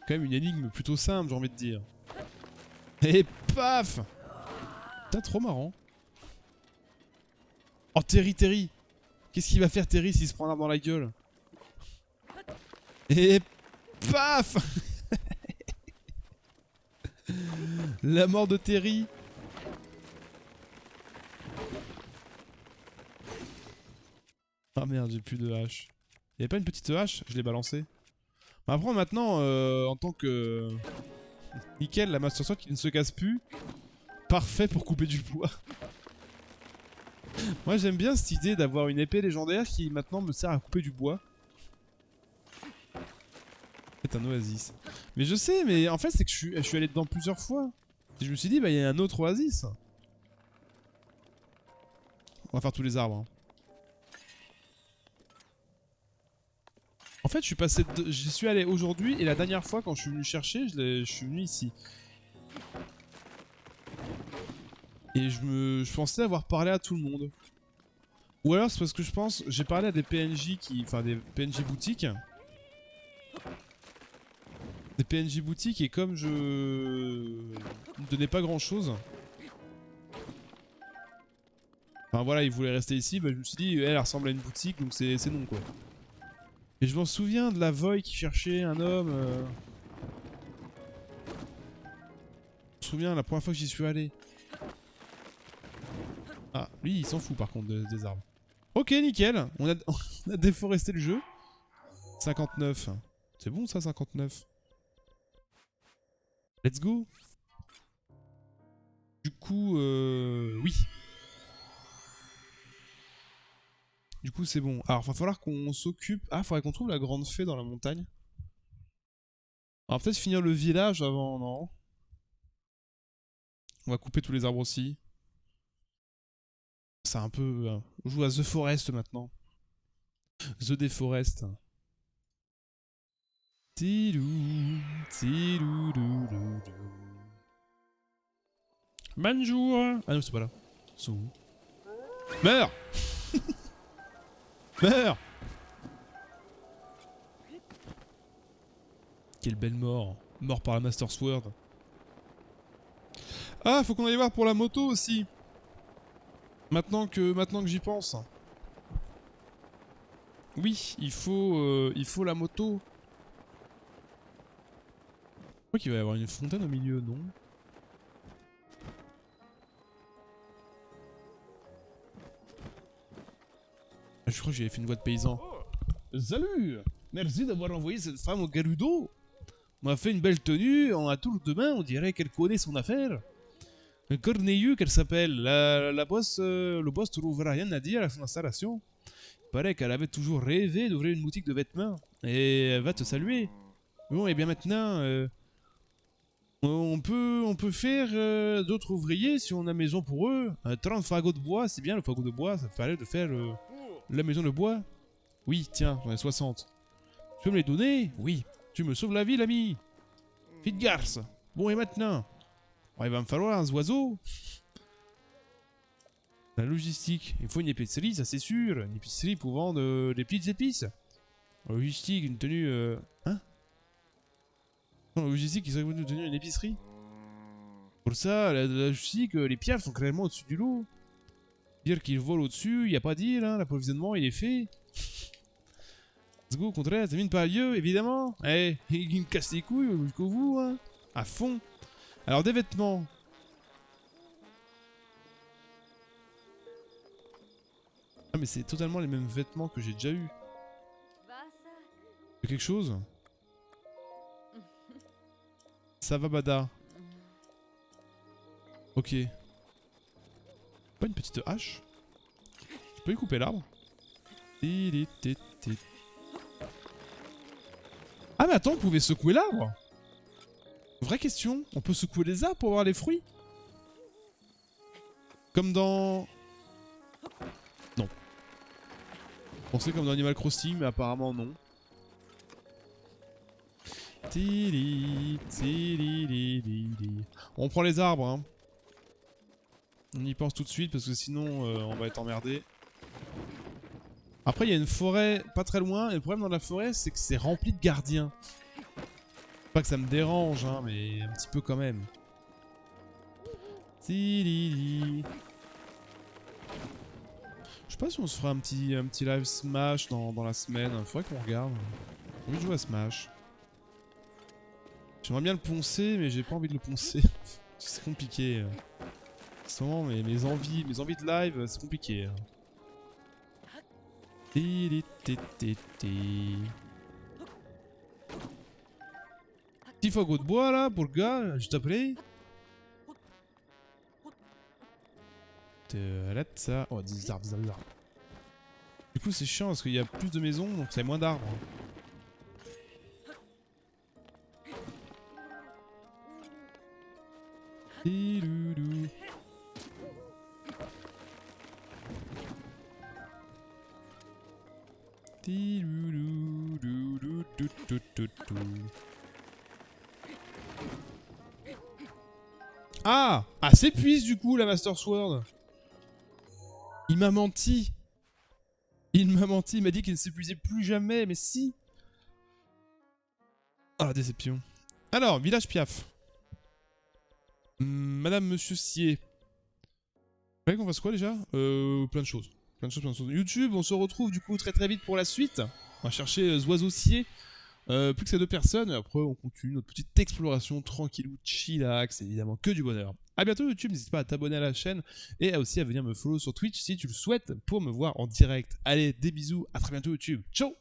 Quand même une énigme plutôt simple, j'ai envie de dire. Et paf! Putain, trop marrant. Oh, Terry! Qu'est-ce qu'il va faire Terry s'il se prend un arbre dans la gueule? Et paf! La mort de Terry. Ah merde, j'ai plus de hache. Y'avait pas une petite hache? Je l'ai balancée. Bah, après maintenant, en tant que... Nickel, la Master Sword qui ne se casse plus. Parfait pour couper du bois. Moi j'aime bien cette idée d'avoir une épée légendaire qui maintenant me sert à couper du bois. C'est un oasis. Mais je sais, mais en fait c'est que je suis allé dedans plusieurs fois. Et je me suis dit, bah il y a un autre oasis. On va faire tous les arbres. Hein. En fait, j'y suis allé aujourd'hui et la dernière fois quand je suis venu chercher, je suis venu ici. Et je pensais avoir parlé à tout le monde. Ou alors c'est parce que je pense, j'ai parlé à des PNJ enfin des PNJ boutiques. Des PNJ boutiques et comme je ne donnais pas grand chose. Enfin voilà, ils voulaient rester ici, bah, je me suis dit, elle ressemble à une boutique donc c'est non quoi. Et je m'en souviens de la Void qui cherchait un homme. Je me souviens la première fois que j'y suis allé. Ah, lui il s'en fout par contre des arbres. Ok, nickel, on a déforesté le jeu. 59. C'est bon ça, 59. Let's go. Du coup, oui. Du coup, c'est bon. Alors, va falloir qu'on s'occupe... Ah, faudrait qu'on trouve la grande fée dans la montagne. Alors, peut-être finir le village avant, non? On va couper tous les arbres aussi. C'est un peu... on joue à The Forest maintenant. The Deforest. Tidou, tidou, dou, dou, dou. Bonjour. Ah non, c'est pas là. Sous. Meurs. Meurs. Quelle belle mort. Mort par la Master Sword. Ah, faut qu'on aille voir pour la moto aussi. Maintenant que j'y pense. Oui, il faut la moto. Je crois qu'il va y avoir une fontaine au milieu, non? Je crois que j'avais fait une voix de paysan. Salut! Merci d'avoir envoyé cette femme au Garudo. On m'a fait une belle tenue, en à tour de main, on dirait qu'elle connaît son affaire. Corneilleux qu'elle s'appelle. Le boss trouvera rien à dire à son installation. Il paraît qu'elle avait toujours rêvé d'ouvrir une boutique de vêtements. Et elle va te saluer. Bon, et bien maintenant, on peut faire d'autres ouvriers si on a maison pour eux. 30 fagots de bois, c'est bien le fagot de bois, ça fallait de faire la maison de bois. Oui, tiens, j'en ai 60. Tu peux me les donner? Oui. Tu me sauves la vie, l'ami. Fille de garce. Bon, et maintenant? Il va me falloir un oiseau. La logistique. Il faut une épicerie, ça c'est sûr. Une épicerie pour vendre des petites épices. La logistique, une tenue... Hein? Non, la logistique, il serait venu tenir une épicerie. Pour ça, la logistique, les piafs sont clairement au-dessus du lot. Dire qu'ils volent au-dessus, il n'y a pas à dire, hein. L'approvisionnement, il est fait. Let's go, au contraire, ça mine pas lieu, évidemment. Eh, il me casse les couilles jusqu'au bout, hein. À fond. Alors, des vêtements. Ah, mais c'est totalement les mêmes vêtements que j'ai déjà eu. C'est quelque chose? Ça va, Bada. Ok. Pas une petite hache? Je peux y couper l'arbre? Ah mais attends, on pouvait secouer l'arbre? Vraie question, on peut secouer les arbres pour avoir les fruits? Comme dans... Non. Je pensais comme dans Animal Crossing, mais apparemment non. On prend les arbres, hein. On y pense tout de suite parce que sinon on va être emmerdé. Après il y a une forêt pas très loin et le problème dans la forêt c'est que c'est rempli de gardiens. Pas que ça me dérange hein, mais un petit peu quand même. Je sais pas si on se fera un petit live Smash dans la semaine. Faudrait qu'on regarde. J'ai envie de jouer à Smash. J'aimerais bien le poncer mais j'ai pas envie de le poncer. C'est compliqué. En ce moment mes envies de live c'est compliqué. Petit fagot de bois là pour le gars, juste après. Là, ça. Oh, des arbres, des arbres, des arbres. Du coup, c'est chiant parce qu'il y a plus de maisons donc ça a moins d'arbres. Tiloulou. Tiloulou, dou, dou, dou, dou, dou, dou. Ah! Ah, s'épuise du coup la Master Sword. Il m'a menti. Il m'a menti, il m'a dit qu'il ne s'épuisait plus jamais, mais si. Ah, la déception. Alors, village Piaf. Madame, Monsieur Sier. Vous voulez qu'on fasse quoi déjà? Plein de choses. Plein de choses, plein de choses. YouTube, on se retrouve du coup très très vite pour la suite. On va chercher Oiseau Sier. Plus que ces 2 personnes, et après on continue notre petite exploration tranquillou, chillax, évidemment que du bonheur. A bientôt YouTube, n'hésite pas à t'abonner à la chaîne et aussi à venir me follow sur Twitch si tu le souhaites pour me voir en direct. Allez, des bisous, à très bientôt YouTube, ciao.